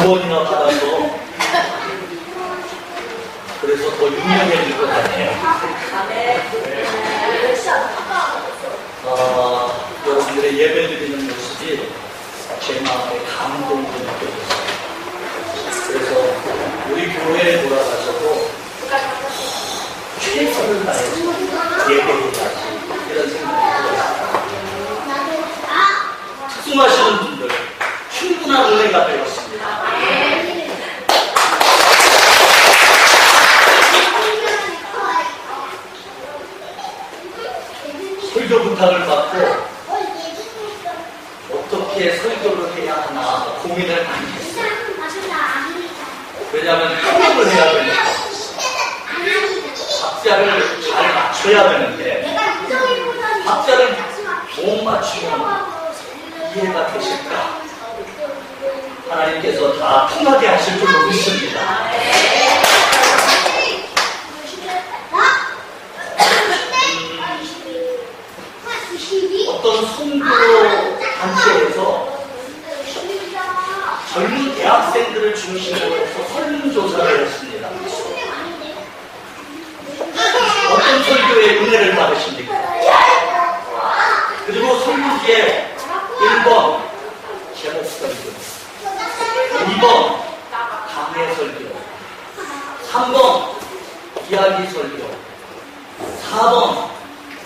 번이나 받아서 그래서 더 유명해질 것 같아요. 여러분들의 예배 드리는 모습이 제 마음에 감동을 느껴졌어요. 그래서 우리 교회에 돌아가셔도 최선을 다해서 예배해야지 이런 생각이 들었어요. 특수하시는 분들 충분한 은혜가 되었습니다. 설교 부탁을 받고 어떻게 설교를 해야 하나 고민을 많이 했어요. 왜냐하면 통역을 해야 되니까 박자를 잘 맞춰야 되는데 박자를 못 맞추면 이해가 되실까? 하나님께서 다 통하게 하실 줄로 믿습니다. 어떤 선교 단체에서 젊은 대학생들을 중심으로 해서 설문조사를 했습니다. 어떤 설교에 은혜를 받으십니까? 그리고 설교지에 1번 제목 설교, 2번 강해 설교, 3번 이야기 설교, 4번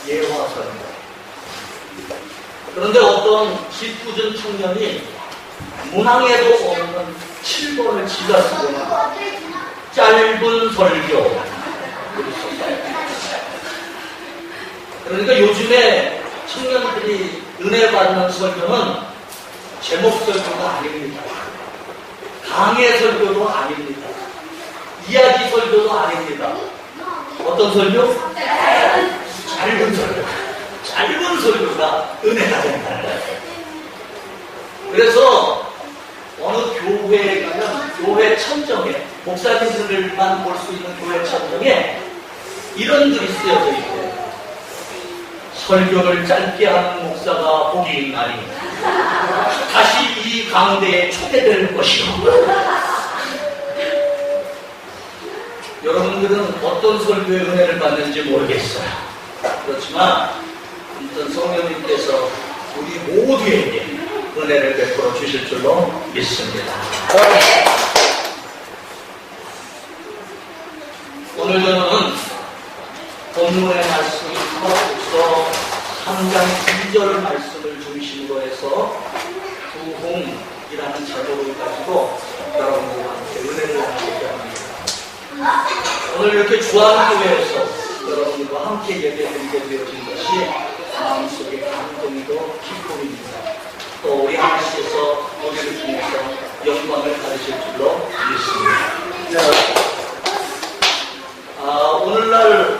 예화 설교. 그런데 어떤 짓궂은 청년이 문항에도 없는 7번을 지가 쓰거나 짧은 설교. 그러니까 요즘에 청년들이 은혜 받는 설교는 제목 설교가 아닙니다. 강의 설교도 아닙니다. 이야기 설교도 아닙니다. 어떤 설교? 짧은 설교. 짧은 설교가 은혜가 된다는 거예요. 그래서 어느 교회에 가면 교회 천정에 목사님들만 볼 수 있는 교회 천정에 이런 글이 쓰여져 있대요. 설교를 짧게 하는 목사가 복이 있나니 다시 이 가운데에 초대될 것이요. 여러분들은 어떤 설교의 은혜를 받는지 모르겠어요. 그렇지만 아무튼 성령님께서 우리 모두에게 은혜를 베풀어 주실 줄로 믿습니다. 오늘 저는 본문의 말씀이 하박국서 3장 2절 말씀을 중심으로 해서 부흥이라는 제목을 가지고 여러분들과 함께 은혜를 나누고자 합니다. 오늘 이렇게 주안교회에서 여러분들과 함께 예배드리게 되어진 것이 마음속에 감동이고 기쁨입니다. 또 우리 하나님께서 우리를 통해서 영광을 받으실 줄로 믿습니다. 오늘날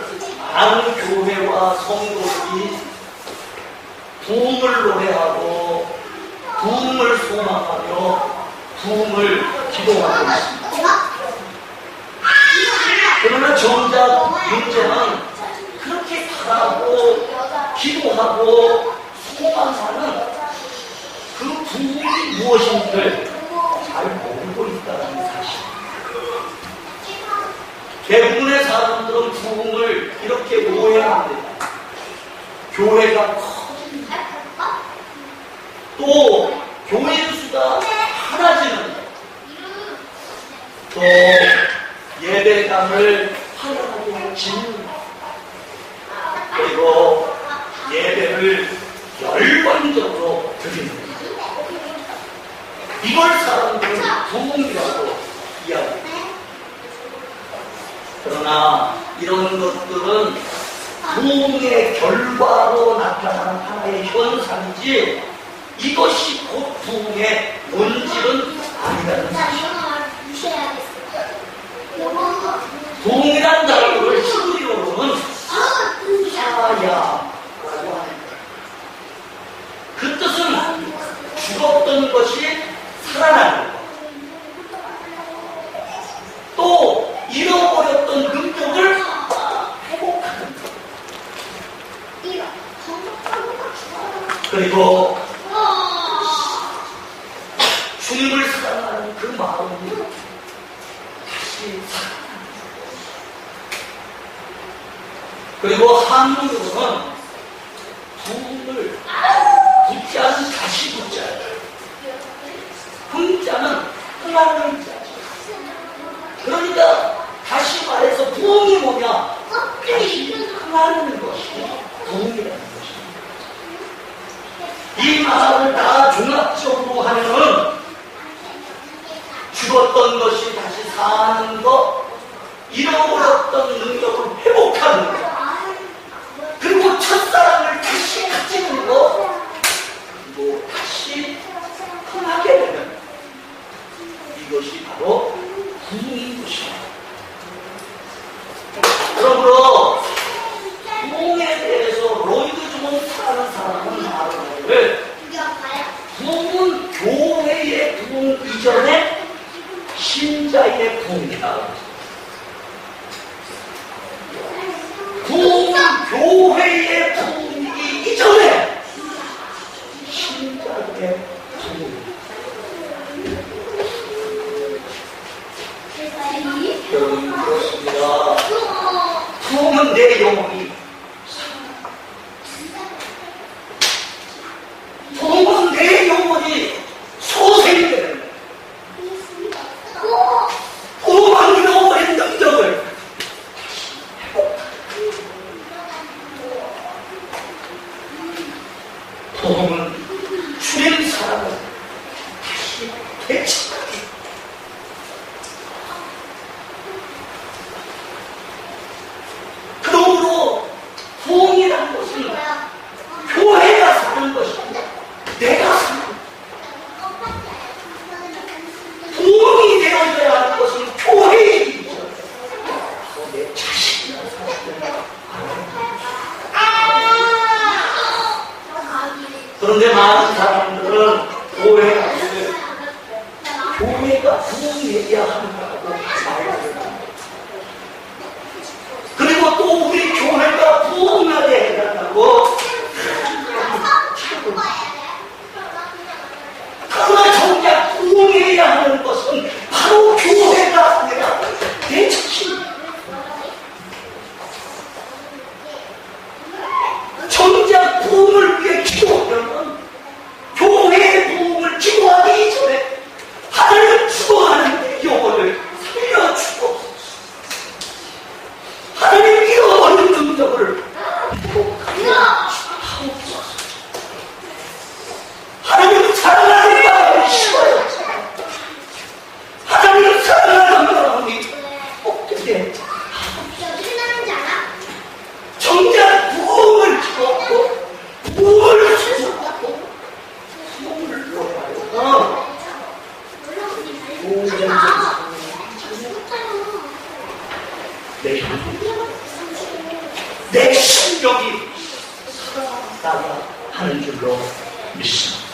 많은 교회와 성도들이 부흥을 노래하고 부흥을 소망하며 부흥을 기도하고 있습니다. 그러나 정작 문제는 그렇게 바라고 기도하고 소망하는 그 부흥이 무엇인지를 잘 모르고 있다는 사실. 대부분의 사람들은 부흥을 이렇게 오해합니다. 교회가 커집니다. 또 교인 수가 많아지는, 또 예배당을 환영하게 짓는, 그리고 예배를 열광적으로 드리는, 이걸 사람들은 부흥이라고 이야기합니다. 그러나 이런 것들은 부흥의 결과로 나타나는 하나의 현상이지 이것이 곧 부흥의 본질은 아니라는 사실. 부흥이라는 단어를 히브리어로는 사야라고 합니다. 그 뜻은 죽었던 것이 살아나는 것, 또 잃어버렸던 능력을 회복하는 것, 그리고 주님을 사랑하는 마음이 다시 살아나는 거예요. 그리고 한국으로는 부흥을 붙자는 다시 붙자예요. 흥자는 흥하는 자죠. 그러니까 다시 말해서 부흥이 뭐냐? 다시 흥하는 것이 부흥이라는 것입니다. 이 말을 다 종합적으로 하면은 죽었던 것이 다시 사는 것, 잃어버렸던 능력을 회복하는 것, 그리고 첫사랑을 다시 가지는 것, 그리고 다시 흥하게 되는 이것이 바로 부흥인 것입니다. 그러므로 부흥에 대해서 로이드 존스라는 사람은 말하기를 부흥은 교회의 부흥 이전에 신자의 부흥이다. 부흥은 교회의 부흥이기 이전에 신자의 부흥이다. 여러분 그렇습니다. 부흥은 내 영혼이, 부흥은 내 영혼이 소생이 되는 거예요. 부흥은 잃어버린 능력을 부흥은 주님 사랑을 다시 되찾기. 그러므로 부흥이라는 것은 교회가 사는 것입니다. 내가 사는 것. 부흥이 되어져야 하는 것은 교회의 일이죠. 내 자신이 그런데 많은 사람들은 교회가 부흥해야 한다고 말합니다. 그리고 또 우리 교회가 부흥하게 해달라고 그러나 정작 부흥해야 하는 것은 바로 교회가 아니라 내 자신. 정작 부흥을 위해 기도하면 교회의 부흥을 기도하기 이전에 하나님을 추구하는 내 영혼을 살려주고 하나님 잃어버린 능력을 회복하옵소서. 하나님을 사랑하는 마음이 식어요. 하나님을 사랑하는 마음이 없게 돼. 정작 부흥을 주었고 부흥을 주었고 부흥을 주었고 내 심령이 살아나야 하는 줄로 믿습니다.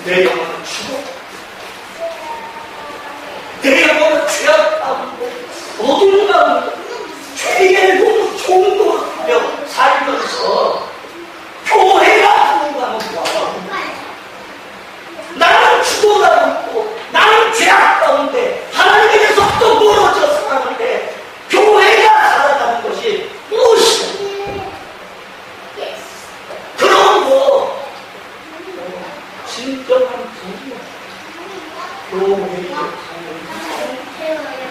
내 영혼은 죽어. 내 영혼은 죄악 가운데 어두운 가운데 죄의 너무 총독하며 살면서 교회가 부흥하는 거야. 나는 죽어가고 나는 죄악 가운데 하나님에게서 멀어져 살아가는데 교회가 살아가는 것이 무엇이야? 그런 거 진정한 부흥이야. 교회의 부흥,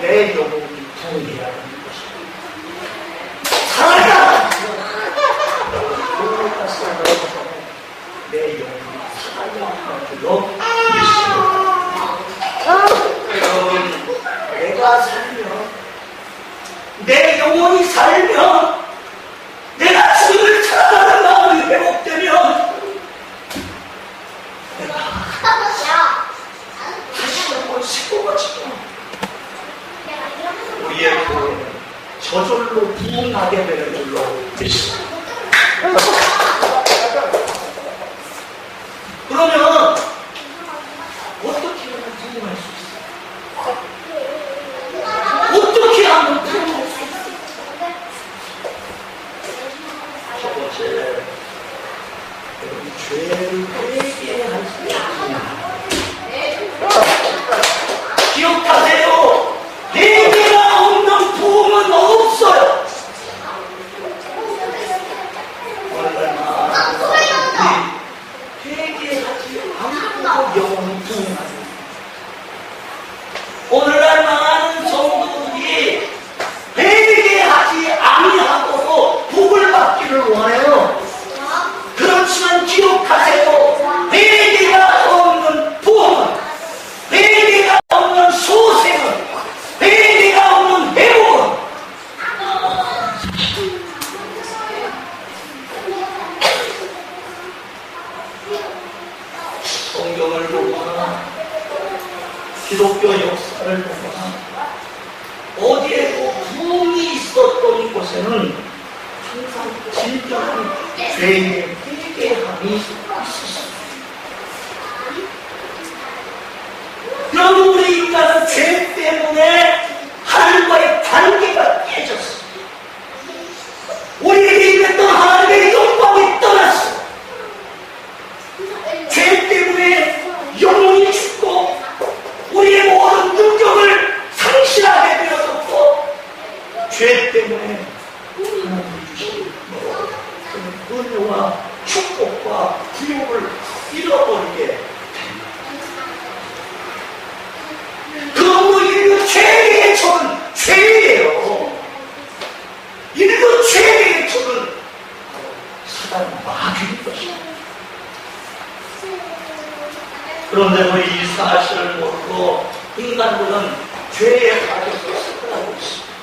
내 영혼이 부흥이라는 것이야. 살아가! 교회가 살아가서 내 영혼이 살아야 하는 줄로 믿습니다. 여러분, 내가 살면, 내 영혼이 살면, 내가 주님을 사랑하는 마음이 회복되면, 내가 다시 한번 새로워지고, 우리의 교회는 저절로 부흥하게 되는 줄로 믿습니다. 그러면 어떻게 하면 부흥할 수 있어요? 어떻게 하면 부흥할 수 있어요? 첫 번째, 여러분 죄를 회개할 수 있습니다. 영혼이 부흥하는. 오늘날 많은 성도들이 회개하지 아니하고도 복을 받기를 원해요. 그렇지만 기억하세요. 회개가 없는 부흥은, 회개가 없는 소생은, 회개가 없는 회복은 성경을 보거나 기독교 역사를 보거나 어디에도 부흥이 있었던 곳에는 항상 진정한 죄의 회개함이 있었습니다. 여러분, 우리 인간은 죄 때문에 하나님과의 관계가 깨졌습니다. 우리에게 있던 하나님의 영광이 떠났습니다. 죄 때문에 영혼이 죽고 우리의 모든 능력을 상실하게 되었고, 죄 때문에 하나님이 주신 은혜와 축복과 구욕을 잃어버리게 됩니다. 그러므로 이거 죄의 처는 죄예요. 이거 죄의 처는 사단 마귀인 것입니다. 그런데 우리 이 사실을 모르고 인간들은 죄에 빠져서 살아가고 있습니다.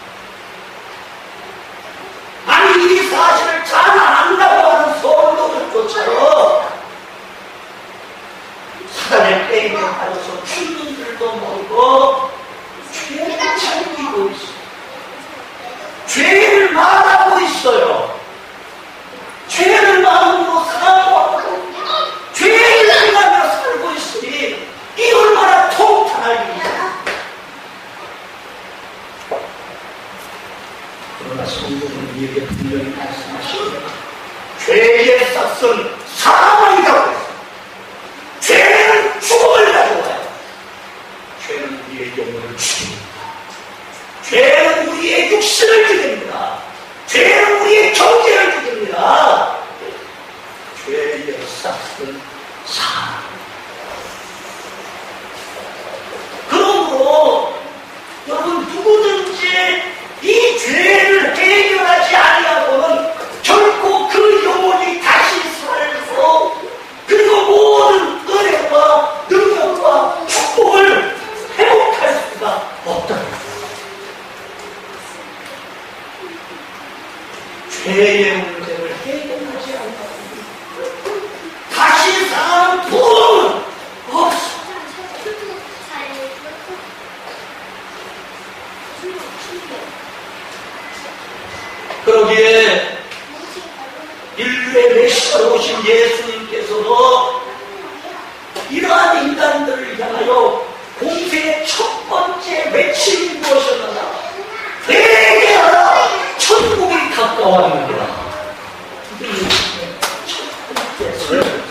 아니, 이 사실을 잘 안다고 하는 성도들조차도 사단의 빼임에 빠져서 죽는 줄도 모르고 죄를 챙기고 있어요. 죄를 말하고 있어요. 죄를 마음으로 사랑하고 죄를 행하며 살고 있으니 이 얼마나 통탄할 일이냐. 그러나 성경은 우리에게 분명히 말씀하십니다. 죄의 싹은 사망이라고 했어요. 죄는 죽음을 가져와요. 죄는 우리의 영혼을 죽입니다. 죄는 우리의 육신을 죽입니다. 죄는 우리의 경제를 죽입니다. 죄의 싹은 사망. 그러므로 여러분, 누구든지 이 죄를 해결하지 아니하고는 결코 그 영혼이 다시 살고, 그리고 모든 은혜와 능력과 축복을 회복할 수가 없다. 죄의 문제를 해결하지 않고 다시 사는 부흥은 없어. 그러기에 인류의 메시아로 오신 예수님께서도 이러한 인간들을 향하여 공생의 첫 번째 외침이 무엇이었느냐? 회개하라! 천국이 가까웠느니라. 첫 번째 설명.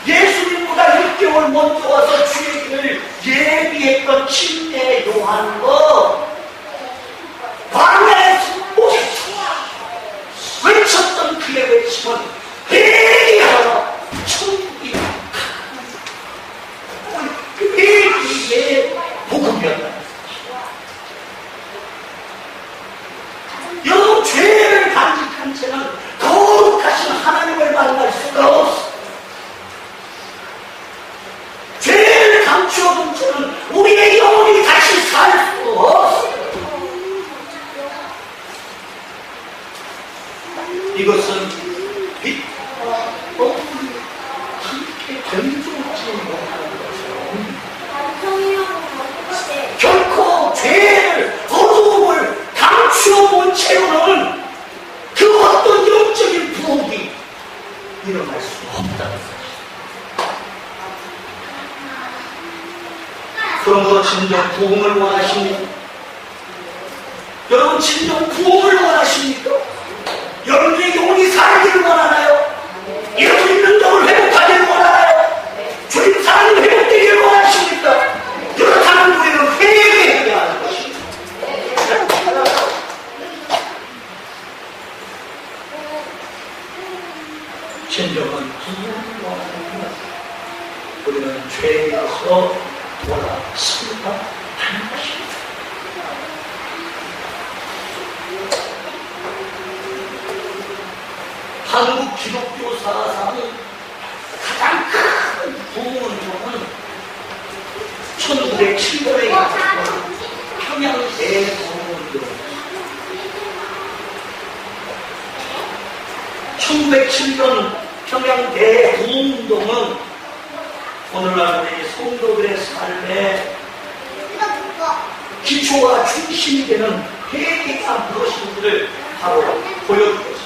예수님보다 6개월 먼저 와서 주의 길을 예비했던 침례 요한도 광야에서 외쳤던 그의 외침은 회개하라! 천국이 회개의 복음이었다. 여러분, 죄를 간직한 채는 거룩하신 하나님을 만날 수가 없어. 죄를 감추어둔 채는 우리의 영혼이 다시 살 수 없어. 이것은 빛과 어둠이 함께 견조하지 못하는 것이요, 결코 죄를, 어두움을 감추어본 채로는 그 어떤 영적인 부흥이 일어날 수 없다는 것입니다. 그러므로 진정 부흥을 원하십니까? 여러분, 진정 부흥을 원하십니까? 여러분의 영혼이 살기를 원하나요? 여러분의 능력을 회복하기를 원하나요? 주님 사랑이 회복되기를 원하십니까? 그렇다면 우리는 회개해야 하는 것입니다. 진정한 부흥을 원합니다. 죄에서 돌아섭니다 하는 것입니다. 한국 기독교 사상의 가장 큰 부흥운동은 1907년에 일어났던 평양대부흥운동. 1907년 평양대부흥운동은 오늘날 우리 성도들의 삶의 기초와 중심이 되는 회개가 무엇인지를 바로 보여주었습니다.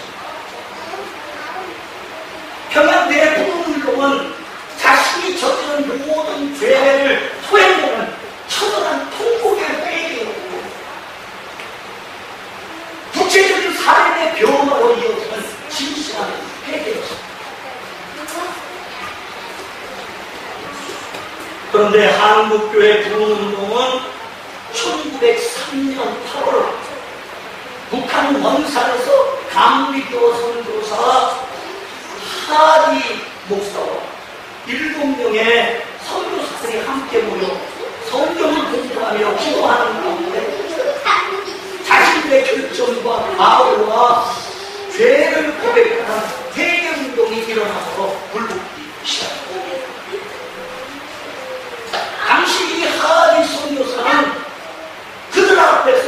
평양대부흥운동은 자신이 저지른 모든 죄를 토해내는 처절한 통곡의 회개였고, 구체적인 삶의 변화로 이어지는 진실한 회개였습니다. 그런데 한국교회 부흥운동은 1903년 8월 북한 원산에서 강리교 선교사 하리 목사와 7명의 선교사들이 함께 모여 성경을 공부하며 기도하는 가운데 자신들의 결정과 마음과 죄를 고백하는 회개운동이 일어나서 불붙기 시작합니다. 당시 이 하리 선교사는 그들 앞에서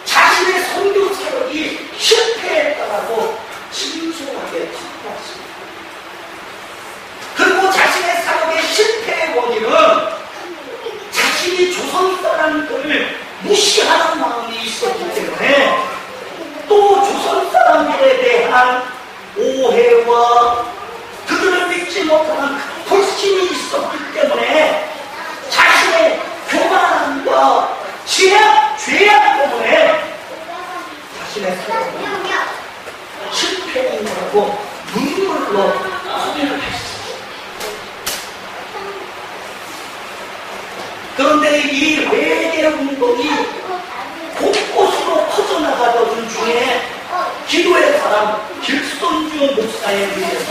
자신의 선교 사역이 실패했다라고 진솔하게 답했습니다. 그리고 자신의 사역의 실패의 원인은 자신이 조선 사람들을 무시하는 마음이 있었기 때문에, 또 조선 사람들에 대한 오해와 그들을 믿지 못하는 불신이 있었기 때문에 자신의 교만함과 죄악 때문에 자신의 사역을 실패했다고 눈물로 소리를 했습니다. 그런데 이 회개운동이 곳곳으로 퍼져나가던 중에 기도의 사람 길손주 목사에 의해서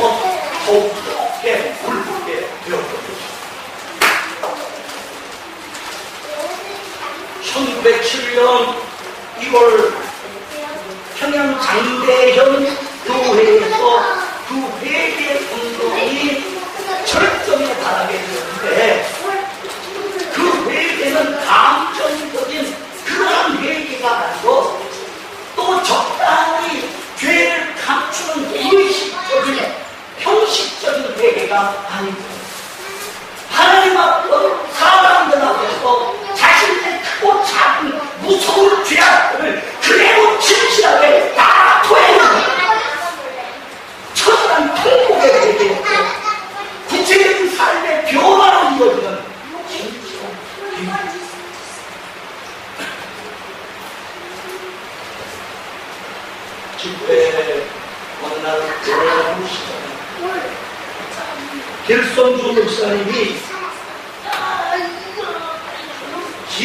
더욱 크게 불붙게 되었거든요. 1907년 1월 평양 장대현 교회에서 그 회개운동이 절정에 달하게 되었는데, 그 회개는 감정적인 그러한 회개가 아니고 또 적당히 죄를 감추는 의식적인 형식적인 회개가 아닙니다. 하나님 앞에서 사람들 앞에서 자신의 크고 작은 무서운 죄악들을 그대로 진실하게 다 토해내는 처절한 통곡의 회개였고, 구체적인 삶의 변화로 이어지는 진실한 회개. 집회 어느 날 여러분 시간에 길손주 목사님이 긴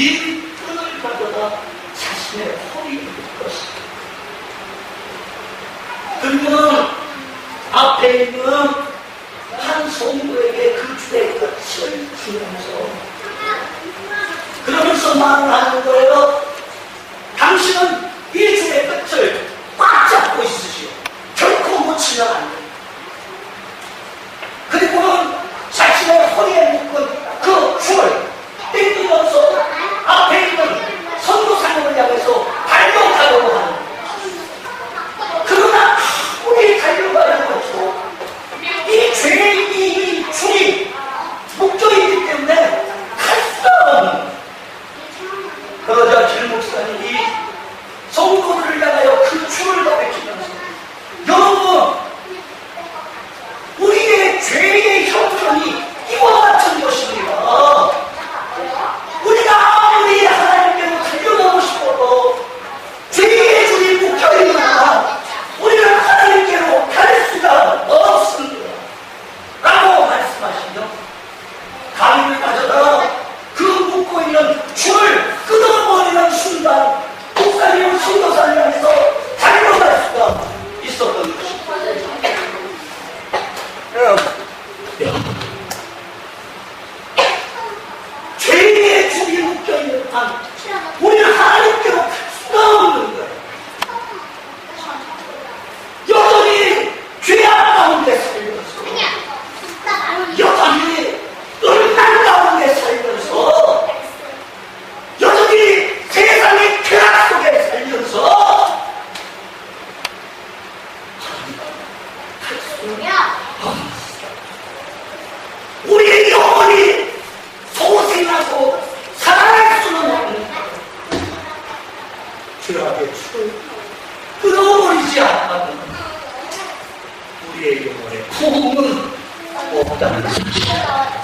끈을 가져다 자신의 허리에 묶었습니다. 그리고는 앞에 있는 한 성도에게 그 줄의 끝을 그러면서 말을 하는 거예요. 당신은 이 줄의 끝을 꽉 잡고 있으시오. 결코 놓치면 안 됩니다. 그리고는 자신의 허리에 묶은 그 줄을 땡기면서 앞에 있는 선교사님을 향해서 달려가려고 하는 거예요. 그러나 아무리 달려가려고 해도 이 죄인이 이 줄이 있지만 우리는 하나님께로 갈 수가 없는 거예요. 여전히 죄악 가운데 살면서, 여전히 음란 가운데 살면서, 여전히 세상의 쾌락 속에 살면서 우리의 영혼이 소생하고 살아날 수는 없는 죄악의 추를 끊어버리지 않는 우리의 영혼의 부흥은 없다는 것입니다.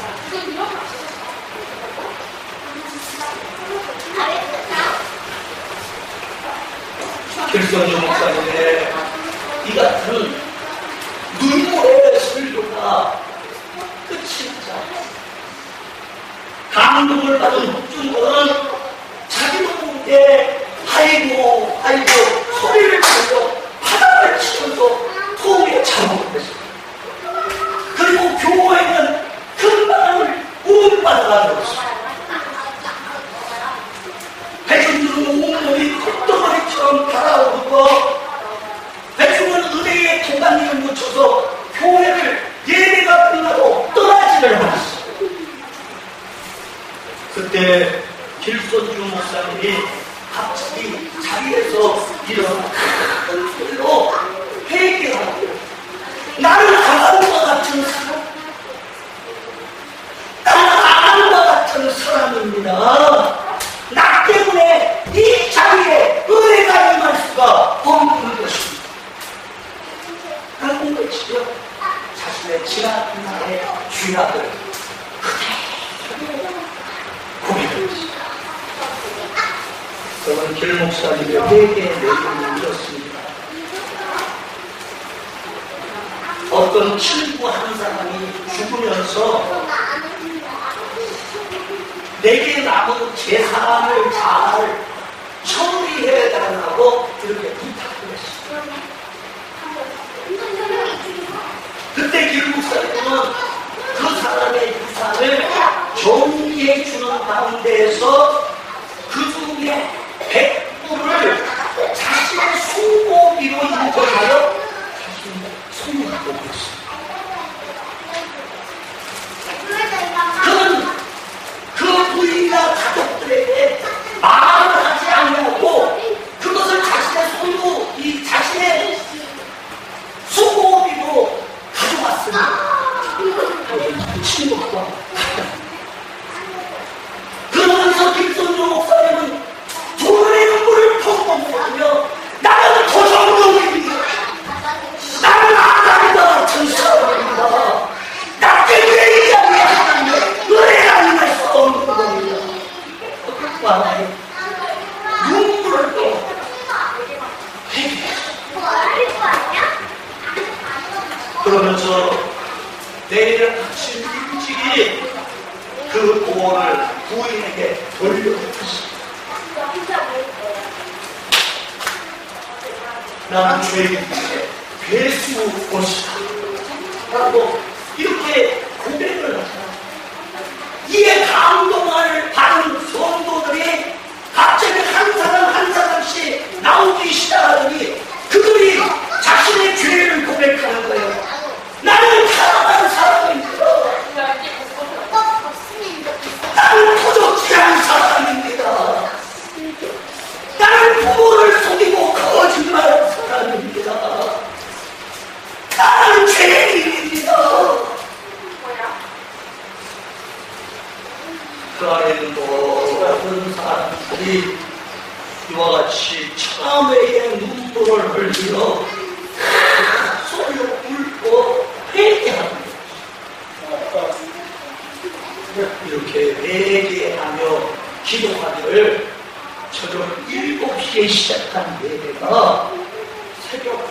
길성주 목사님의 이 같은 눈물의 설교가 끝이 나지 않았습니다. 감동을 받은 흑준들은 자기도 모르게 아이고 아이고 소리를 지르며 바닥을 치면서 통에 잠을 했습니다. 그리고 교회는 금방을 운받아가는 것입니다. 백성들은 온몸이 콧덩어리처럼 달아오르고, 백성은 은혜의 통간님을 묻혀서 교회를 예배가 끝나고 떠나지를 않았어요. 그때 길손주 목사님이 갑자기 자리에서 일어나 큰 소리로 회개하고, 나는 아담과 같은 사람, 나는 아담과 같은 사람입니다. 나 때문에 이 자리에 은혜가 임할 수가 없는 것입니다. 라고 외치며 자신의 지난 날의 죄악을 그대로 고백했습니다. 저는 길 목사님의 회개의 내용을 들었습니다. 어떤 친구 한 사람이 죽으면서 내게 남은 재산을 잘 처리해달라고 이렇게 부탁을 했습니다. 그때 길 목사님은 그 사람의 유산을 정리해 주는 가운데에서 그 중에 100불을 자신의 수고비로 인정하여 자신의 손으로 보고 있습니다. 그는 그 부인과 가족들에게 말을 하지 않고 그것을 자신의 손으로 이 자신의 수고비로 가져왔습니다. 친구과 그러면서 김선주 목사님은 두 분의 눈물을 펑펑 흘리며 나는 도전놈입니다. 나는 아담과 같은 사람입니다. 나 때문에 이 자리에 하나님의 은혜가 임할 수 없는 겁니다. 눈물을 또 그러면서 내일 아침 일찍이 그 돈을 부인에게 돌려줬습니다. 나는 죄인에게 괴수 것이다 라고 이렇게 고백을 하잖아. 이에 감동을 받은 성도들이 갑자기 한 사람 한 사람씩 나오기 시작하더니 그들이 자신의 죄를 고백하는 거예요. 나는 사랑하는 사람입니다. 나는 도적질한 사람입니다. 나는 부모를 속이고 거짓말한 사람입니다. 나는 죄인입니다. 그 안에 있는 모든 사람들이 이와 같이 참회의 눈물을 흘리며 소리로 울고 회개합니다. 이렇게 회개하며 기도하기를 저녁 7시에 시작한 예배가 새벽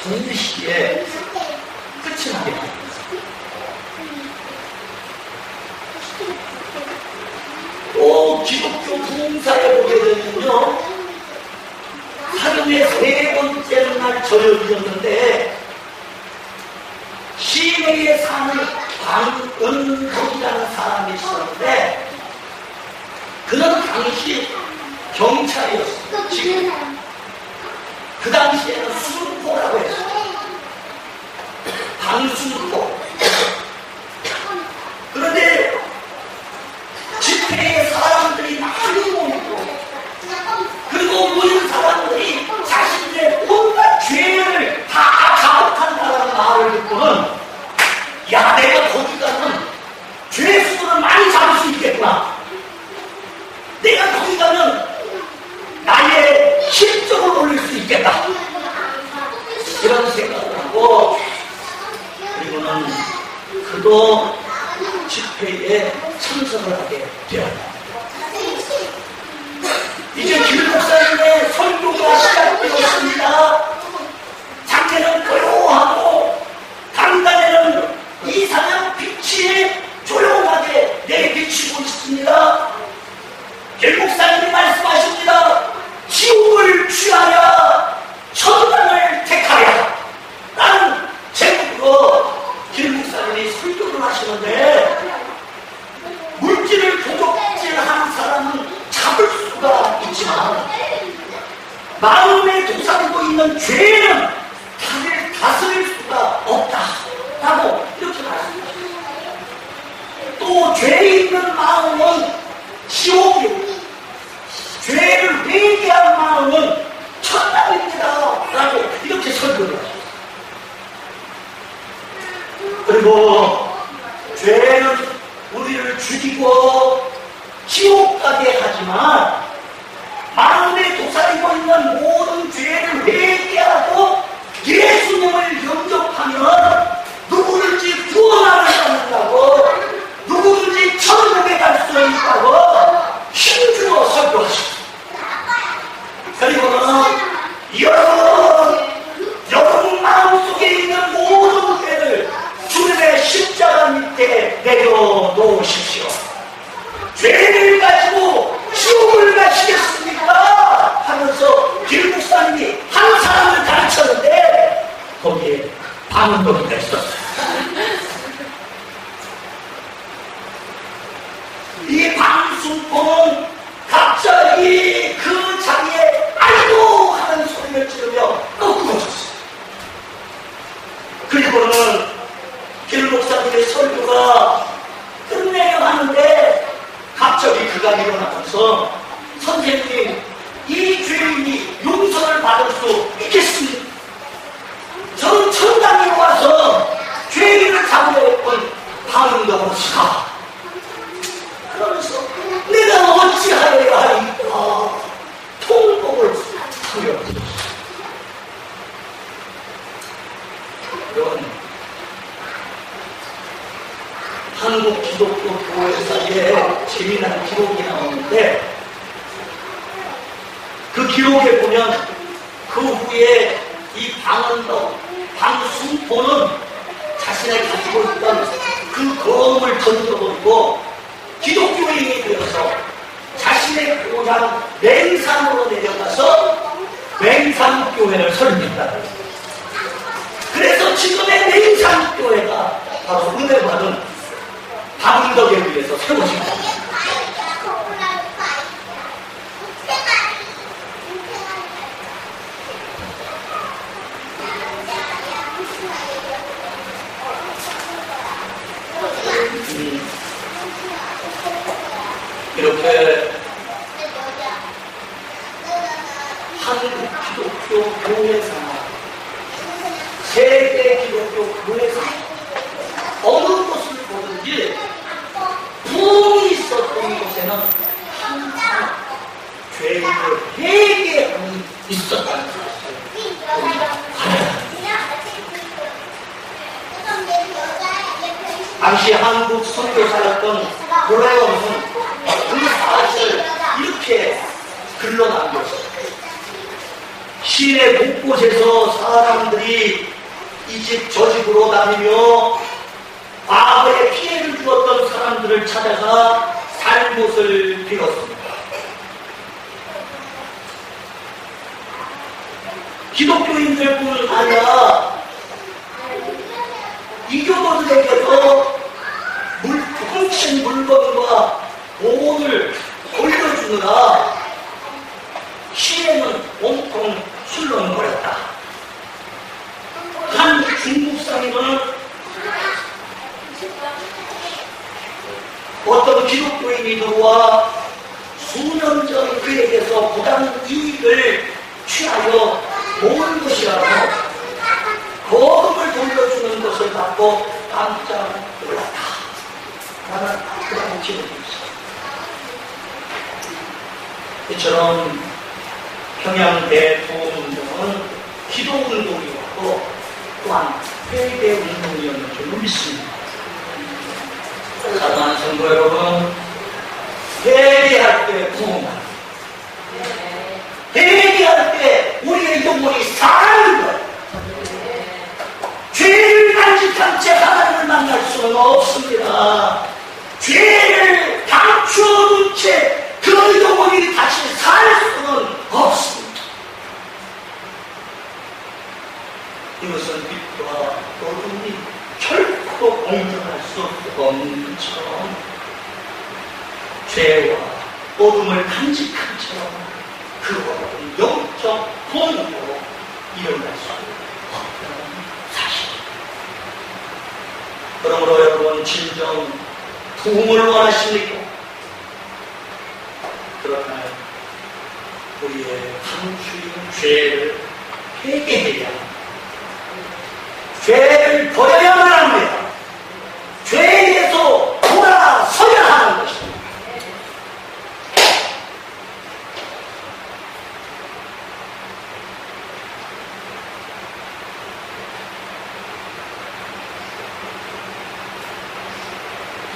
2시에 끝이 나게 됩니다. 또 기독교 봉사에 보게 되면요, 하루에 3번째 날 저녁이었는데 시내에 사는 광은덕이라는 사람이 있었는데 그는 당시 경찰이었어요. 지금 그 당시에는 순포라고 했어요. 방순포. 그런데 집회에 사람들이 많이 모이고, 그리고 모인 사람들이 자신들의 온갖 죄를 다 자복한다는 말을 듣고는, 야, 내가 거기 가면 죄 수를 많이 잡을 수 있겠구나. 내가 거기 가면 나의 실적을 올릴 수 있겠다. 이런 생각을 하고, 그리고는 그도 집회에 참석을 하게 되었다. 이제 김 목사님의 설교가 시작되었습니다. 작게는 고요하고 간간에는 이상한 빛이 조용하게 내비치고 있습니다. 김 목사님이 말씀하십니다. 지옥을 취하여 천당을 택하여 라는 제목으로 김 목사님이 설교를 하시는데, 물질을 도둑질하는 사람은 잡을 수가 있지만 마음에 도사리고 있는 죄는 나를 다스릴 수가 없다라고 이렇게 말씀하십니다. 또 죄 있는 마음은 지옥이고 죄를 회개한 마음은 천당입니다라고 이렇게 설교를 하십니다. 그리고 죄는 우리를 죽이고 지옥 가게 하지만 마음에 도사리고 있는 모든 죄를 회개하고 예수님을 영접하면 누구든지 구원을 받는다고, 누구든지 천국에 갈 수 있다고 힘주어 설교하십니다. 그리고는 여러분 마음속에 있는 모든 죄를 주님의 십자가 밑에 내려놓으십시오. 죄를 가지고 지옥을 가시겠습니까? 하면서 김 목사님이 한 사람을 가르쳤는데 거기에 방언도리가 있었어요. 이 방순포는 갑자기 그 자리에 아이고 하는 소리를 지르며 꺾어졌어요. 그리고는 김 목사님의 설교가 끝내려 하는데 갑자기 그가 일어나면서, 선생님, 이 죄인이 용서를 받을 수 있겠습니까? 저는 천당에 와서 죄인을 잡으려 했던 방언도로시다. 그러면서 내가 어찌하여야 할까 통곡을 하려고. 여러분, 한국 기독교 교회사에 재미난 기록이 나오는데, 그 기록에 보면 그 후에 이 방순포는 자신이 가지고 있던 그 검을 던져버리고 기독교인이 되어서 자신의 고향 맹산으로 내려가서 맹산교회를 설립했다. 그래서 지금의 맹산교회가 바로 은혜 받은 방덕에 의해서 세워진 겁니다. 이렇게 한국 기독교 교회사, 세계 기독교 교회사, 어느 곳을 보든지 부흥이 있었던 곳에는 항상 죄를 회개함이 있었다는 것을 당시 한국 선교사였던 고래원은 그 사실을 이렇게 글로 남겼어요. 시내 곳곳에서 사람들이 이 집 저 집으로 다니며 과거에 피해를 주었던 사람들을 찾아가 살 곳을 빌었습니다. 기독교인들뿐 아니라 이교도들에게도 훔친 물건과 돈을 돌려 돌려주느라 시내는 온통 술렁거렸다. 한 중국 상인은 어떤 기독교인이 들어와 수년 전 그에게서 부당 이익을 취하여 모은 것이라고 거금을 돌려주는 것을 받고 깜짝 놀랐다. 나는 그런 기분이 있어. 이처럼 평양대 부흥운동은 기도운동이었고 또한 회개운동이었는 줄 믿습니다. 사랑하는 성도 여러분, 회개할 때 부흥하는, 회개할 때 우리의 영혼이 사는 것, 죄를 간직한 채 하나님을 만날 수는 없습니다. 죄를 감추어둔 채 그 영혼이 다시 살 수는 없습니다. 이것은 빛과 어둠이 결코 공존할 수 없는 것처럼 죄와 어둠을 간직한 처럼 그것은 영적 분으로 일어날 수 없다는 사실입니다. 그러므로 여러분, 진정 부흥을 원하십니까? 그러나 우리의 감추인 죄를 회개해야 합니다. 죄를 버려야만 합니다. 죄에서 돌아서야 하는 것입니다.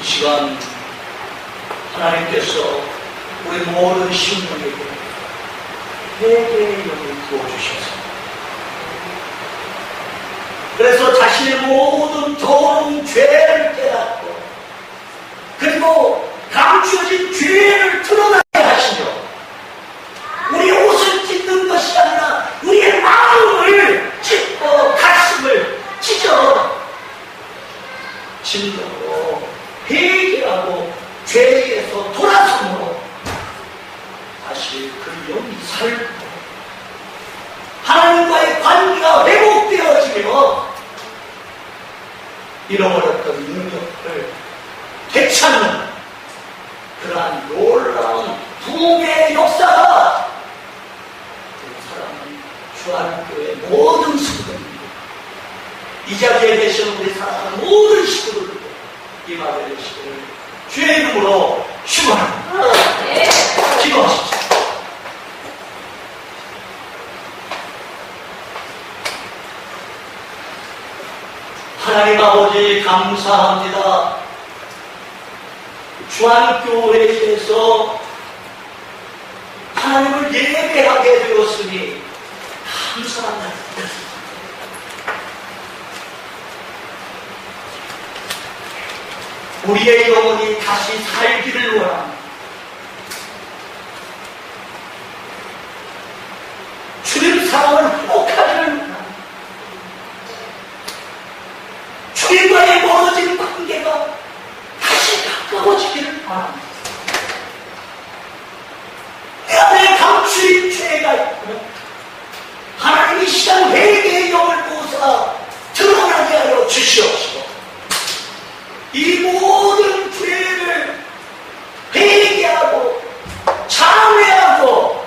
이 시간 하나님께서 우리 모든 신령에게 회개의 영을 부어주셔서 그래서 자신의 모든 더러운 죄를 깨닫고 그리고 감추어진 죄를 드러나게 하시며 우리 옷을 찢는 것이 아니라 우리의 마음을 찢고 가슴을 찢어 진정으로 회개하고 죄에서 돌아서므로 다시 그 영이 살고 하나님과의 관계가 회복되어지며 잃어버렸던 능력을 되찾는 그러한 놀라운 부흥의 역사가 우리 사랑하는 주안교회 모든 식구들입니다. 이 자리에 계신 우리 사랑하는 모든 식구들에게 임하게 되시기를 주의 이름으로 축원합니다. 기도하십시오. 하나님 아버지 감사합니다. 주안교회에서 하나님을 예배하게 되었으니 감사합니다. 우리의 영혼이 다시 살기를 원합니다. 주님 사랑을 회복하기를 원합니다. 주님과의 멀어진 관계가 다시 가까워지기를 바랍니다. 내 안에 감추인 죄가 있고 하나님이 시간 회개의 영을 부어서 드러나게 하여 주시옵시고 이 모든 죄를 회개하고 참회하고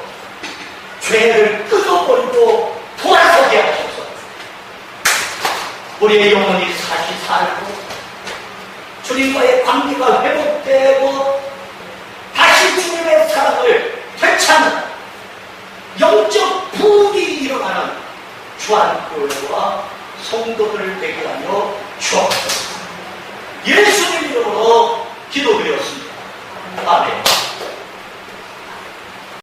죄를 끊어버리고 돌아서게 하소서. 우리의 영혼이 다시 살고 주님과의 관계가 회복되고 다시 주님의 사랑을 되찾는 영적 부흥이 일어나는 주안교회와 성도들 되게 하여 주옵소서. 예수님 이름으로 기도드렸습니다. 아멘.